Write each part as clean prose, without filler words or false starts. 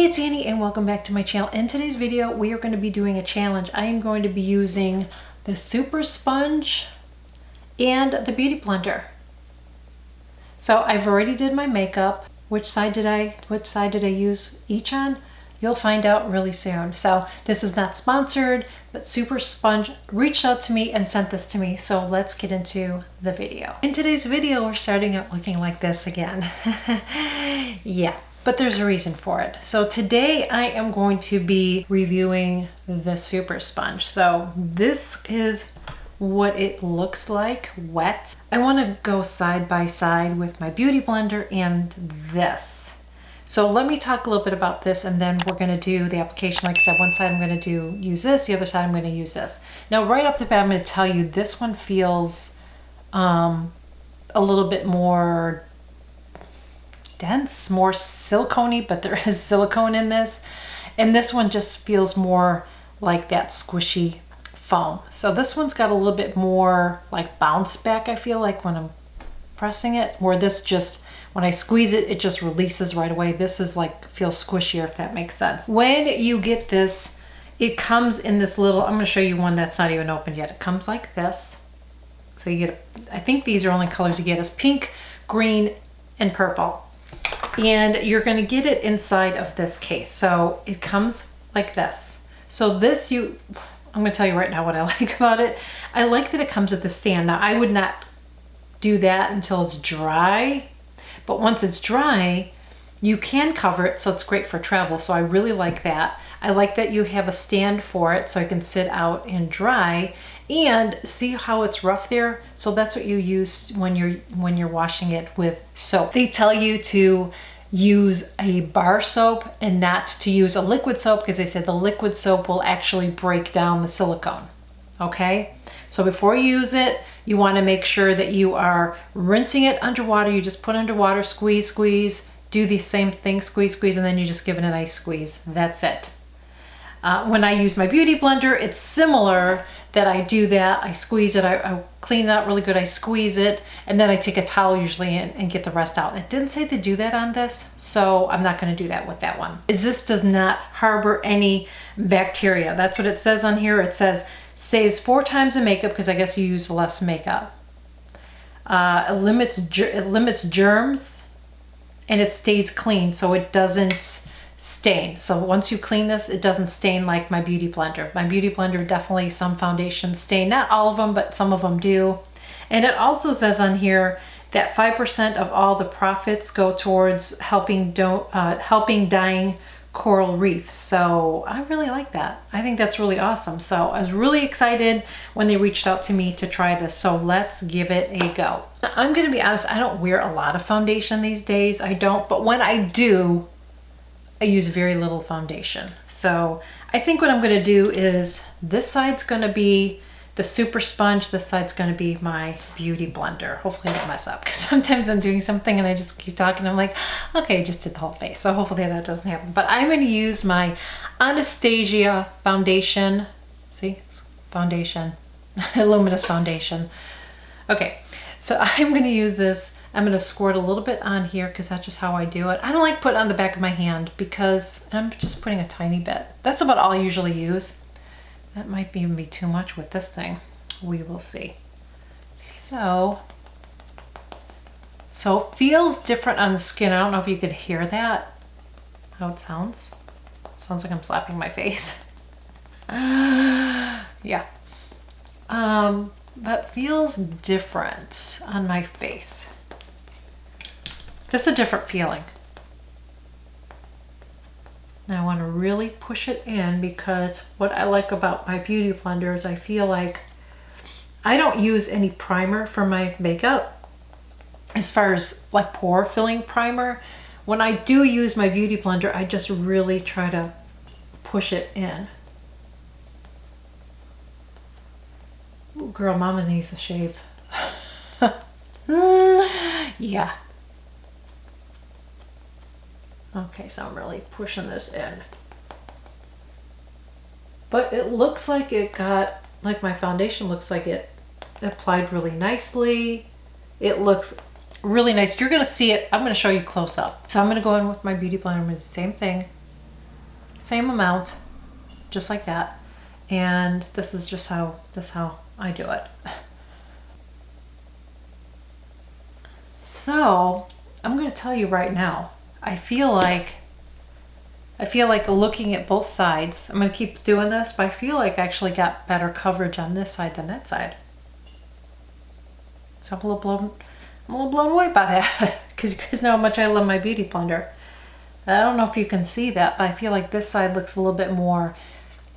it's Annie and welcome back to my channel. In today's video, we are going to be doing a challenge. I am going to be using the Super Sponge and the Beauty Blender. So I've already did my makeup. Which side did I use each on? You'll find out really soon. So this is not sponsored, but Super Sponge reached out to me and sent this to me. So let's get into the video. In today's video, we're starting out looking like this again. Yeah. But there's a reason for it. So today I am going to be reviewing the Super Sponge. So this is what it looks like wet. I want to go side by side with my Beauty Blender and this. So let me talk a little bit about this and then we're going to do the application. Like I said, one side I'm going to use this, the other side I'm going to use this. Now right off the bat I'm going to tell you this one feels a little bit more dense, more silicone-y, but there is silicone in this. And this one just feels more like that squishy foam. So this one's got a little bit more like bounce back, I feel like, when I'm pressing it, where this just, when I squeeze it, it just releases right away. This is like, feels squishier, if that makes sense. When you get this, it comes in this little, I'm gonna show you one that's not even opened yet. It comes like this. So you get, I think these are only colors you get is pink, green, and purple. And you're going to get it inside of this case. So it comes like this. So this I'm going to tell you right now what I like about it. I like that it comes with the stand. Now I would not do that until it's dry, but once it's dry, you can cover it. So it's great for travel. So I really like that. I like that you have a stand for it so I can sit out and dry. And see how it's rough there? So that's what you use when you're washing it with soap. They tell you to use a bar soap and not to use a liquid soap because they said the liquid soap will actually break down the silicone. Okay? So before you use it, you want to make sure that you are rinsing it underwater. You just put underwater, squeeze, squeeze, do the same thing, squeeze, squeeze, and then you just give it a nice squeeze. That's it. When I use my Beauty Blender, it's similar that I do that. I squeeze it, I clean it out really good, I squeeze it, and then I take a towel usually and get the rest out. It didn't say to do that on this, so I'm not going to do that with that one. This does not harbor any bacteria. That's what it says on here. It says saves 4 times the makeup because I guess you use less makeup. It limits germs, and it stays clean, so it doesn't stain. So once you clean this, it doesn't stain like my Beauty Blender. My Beauty Blender, definitely some foundations stain. Not all of them, but some of them do. And it also says on here that 5% of all the profits go towards helping dying coral reefs. So I really like that. I think that's really awesome. So I was really excited when they reached out to me to try this. So let's give it a go. I'm going to be honest, I don't wear a lot of foundation these days. I don't, but when I do, I use very little foundation. So I think what I'm going to do is this side's going to be the Super Sponge. This side's going to be my Beauty Blender. Hopefully I don't mess up because sometimes I'm doing something and I just keep talking. I'm like, okay, just did the whole face. So hopefully that doesn't happen. But I'm going to use my Anastasia foundation. See, it's foundation, luminous foundation. Okay, so I'm going to use this. I'm going to squirt a little bit on here because that's just how I do it. I don't like putting it on the back of my hand because I'm just putting a tiny bit. That's about all I usually use. That might even be too much with this thing. We will see. So it feels different on the skin. I don't know if you could hear that, how it sounds. Sounds like I'm slapping my face. Yeah. But feels different on my face. Just a different feeling. Now I want to really push it in because what I like about my Beauty Blender is I feel like I don't use any primer for my makeup as far as like pore filling primer. When I do use my Beauty Blender, I just really try to push it in. Ooh, girl, mama needs to shave. Yeah. Okay, so I'm really pushing this in. But it looks like it got, like my foundation looks like it applied really nicely. It looks really nice. You're going to see it. I'm going to show you close up. So I'm going to go in with my Beauty Blender and do the same thing. same amount, just like that. And this is just how I do it. So I'm going to tell you right now, I feel like looking at both sides, I'm going to keep doing this, but I feel like I actually got better coverage on this side than that side. So I'm a little blown away by that because you guys know how much I love my beauty blender. I don't know if you can see that, but I feel like this side looks a little bit more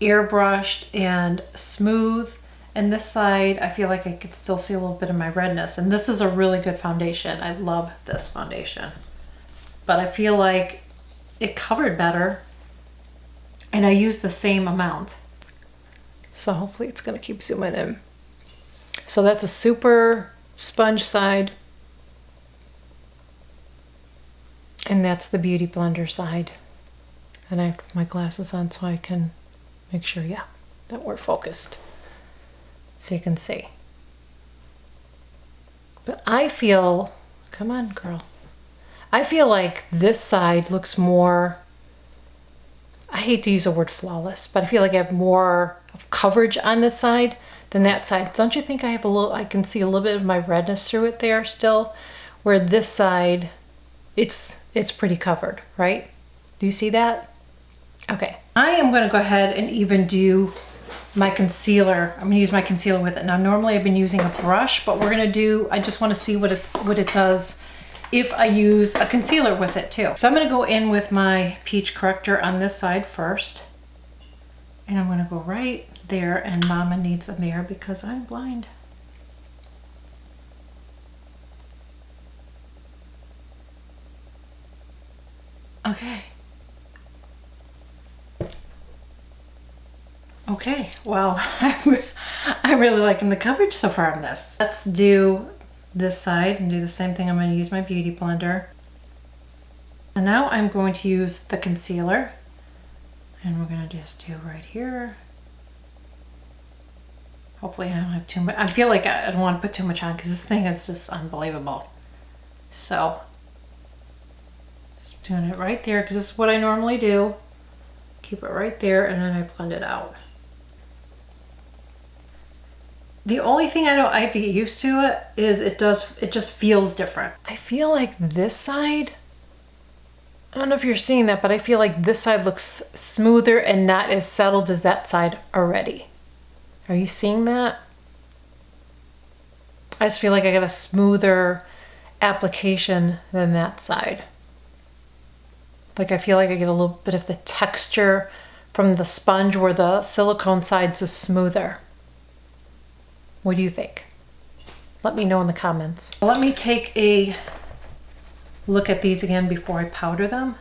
airbrushed and smooth. And this side, I feel like I could still see a little bit of my redness. And this is a really good foundation. I love this foundation. But I feel like it covered better. And I used the same amount. So hopefully it's going to keep zooming in. So that's a super sponge side. And that's the beauty blender side. And I have my glasses on so I can make sure, yeah, that we're focused. So you can see. But I feel, come on girl. I feel like this side looks more, I hate to use the word flawless, but I feel like I have more of coverage on this side than that side. Don't you think I have a little, I can see a little bit of my redness through it there still? Where this side, it's pretty covered, right? Do you see that? Okay. I am going to go ahead and even do my concealer. I'm going to use my concealer with it. Now normally I've been using a brush, but we're going to do, I just want to see what it does if I use a concealer with it too. So I'm going to go in with my peach corrector on this side first. And I'm going to go right there, and Mama needs a mirror because I'm blind. Okay. Okay, well, I'm really liking the coverage so far on this. Let's do this side and do the same thing. I'm going to use my beauty blender. And now I'm going to use the concealer. And we're going to just do right here. Hopefully I don't have too much. I feel like I don't want to put too much on because this thing is just unbelievable. So, just doing it right there because this is what I normally do. Keep it right there and then I blend it out. The only thing I have to get used to it is it just feels different. I feel like this side, I don't know if you're seeing that, but I feel like this side looks smoother and not as settled as that side already. Are you seeing that? I just feel like I got a smoother application than that side. Like I feel like I get a little bit of the texture from the sponge where the silicone sides is smoother. What do you think? Let me know in the comments. Let me take a look at these again before I powder them.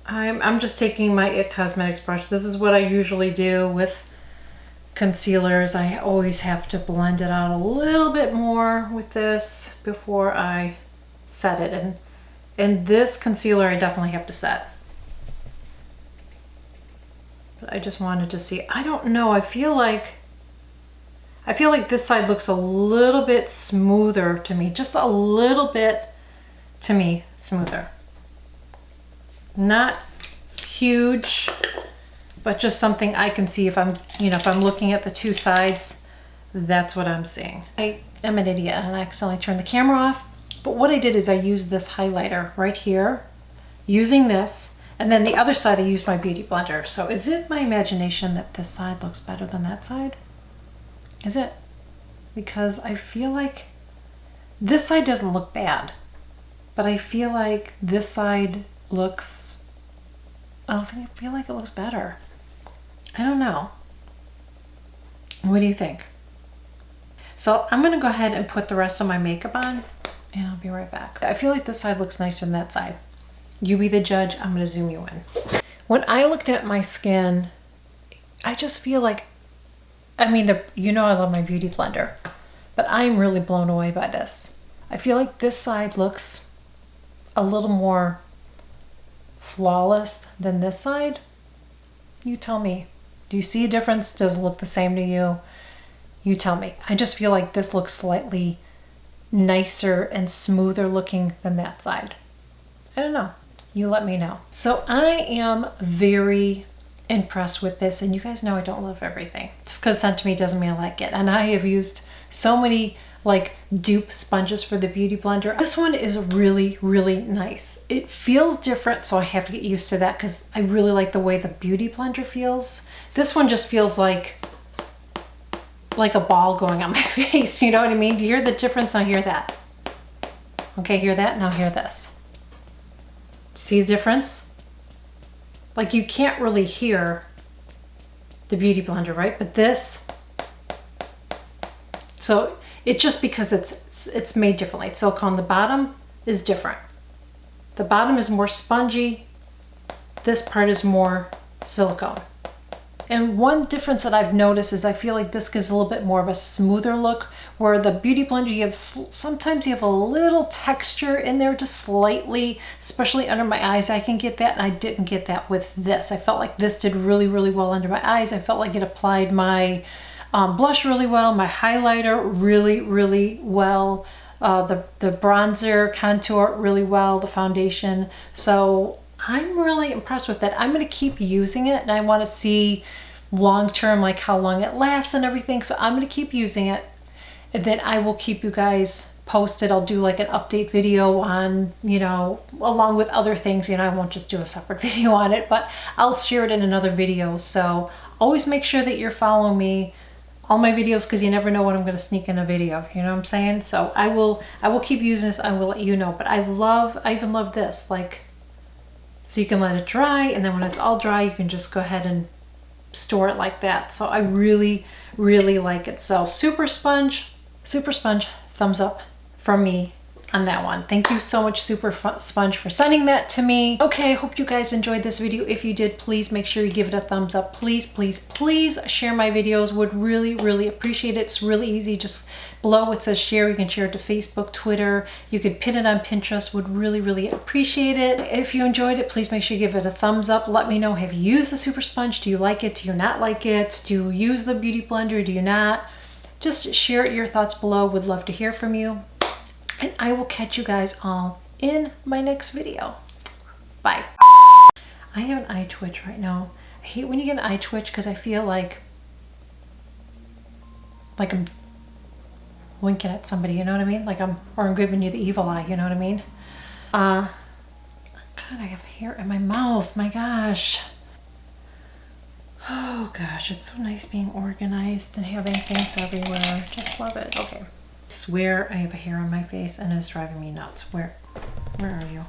I'm just taking my IT Cosmetics brush. This is what I usually do with concealers. I always have to blend it out a little bit more with this before I set it. And this concealer I definitely have to set. But I just wanted to see. I don't know. I feel like this side looks a little bit smoother to me. Just a little bit, to me, smoother. Not huge, but just something I can see if I'm looking at the two sides, that's what I'm seeing. I am an idiot and I accidentally turned the camera off. But what I did is I used this highlighter right here, using this, and then the other side I used my beauty blender. So is it my imagination that this side looks better than that side? Is it? Because I feel like this side doesn't look bad, but I feel like this side looks, I feel like it looks better. I don't know. What do you think? So I'm going to go ahead and put the rest of my makeup on and I'll be right back. I feel like this side looks nicer than that side. You be the judge. I'm going to zoom you in. When I looked at my skin, I just feel like, I love my beauty blender, but I'm really blown away by this. I feel like this side looks a little more flawless than this side. You tell me. Do you see a difference? Does it look the same to you? You tell me. I just feel like this looks slightly nicer and smoother looking than that side. I don't know. You let me know. So I am very impressed with this, and you guys know I don't love everything. Just because sent to me doesn't mean I like it. And I have used so many like dupe sponges for the Beauty Blender. This one is really, really nice. It feels different, so I have to get used to that because I really like the way the Beauty Blender feels. This one just feels like a ball going on my face, you know what I mean? Do you hear the difference? Now hear that. Okay, hear that? Now hear this. See the difference? Like you can't really hear the Beauty Blender, right? But this, so it's just because it's made differently. It's silicone. The bottom is different. The bottom is more spongy. This part is more silicone. And one difference that I've noticed is I feel like this gives a little bit more of a smoother look, where the Beauty Blender, you have sometimes you have a little texture in there, just slightly, especially under my eyes. I can get that, and I didn't get that with this. I felt like this did really, really well under my eyes. I felt like it applied my blush really well, my highlighter really, really well, the bronzer contour really well, the foundation. So I'm really impressed with that. I'm going to keep using it, and I want to see long term, like how long it lasts and everything. So I'm going to keep using it, and then I will keep you guys posted. I'll do like an update video on, you know, along with other things. You know, I won't just do a separate video on it, but I'll share it in another video. So always make sure that you're following me, all my videos, because you never know when I'm going to sneak in a video. You know what I'm saying? So I will keep using this. I will let you know. But I even love this, like, so you can let it dry, and then when it's all dry, you can just go ahead and store it like that. So I really, really like it. So super sponge, thumbs up from me on that one. Thank you so much, Super Sponge, for sending that to me. Okay, I hope you guys enjoyed this video. If you did, please make sure you give it a thumbs up. Please, please, please share my videos. Would really, really appreciate it. It's really easy. Just below it says share. You can share it to Facebook, Twitter. You could pin it on Pinterest. Would really, really appreciate it. If you enjoyed it, please make sure you give it a thumbs up. Let me know, have you used the Super Sponge? Do you like it? Do you not like it? Do you use the Beauty Blender? Do you not? Just share your thoughts below. Would love to hear from you. And I will catch you guys all in my next video. Bye. I have an eye twitch right now. I hate when you get an eye twitch because I feel like I'm winking at somebody, you know what I mean? Like I'm giving you the evil eye, you know what I mean? God, I have hair in my mouth, my gosh. Oh gosh, it's so nice being organized and having things everywhere. Just love it. Okay. I swear I have a hair on my face and it's driving me nuts. Where are you?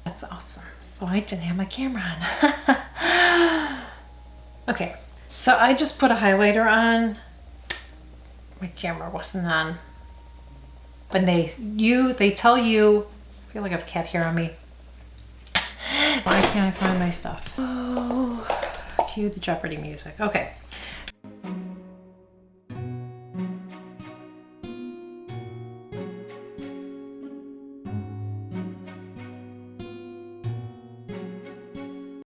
That's awesome. So I didn't have my camera on. Okay, so I just put a highlighter on. My camera wasn't on. But they tell you, I feel like I have cat hair on me. Why can't I find my stuff? Oh, cue the Jeopardy music. Okay.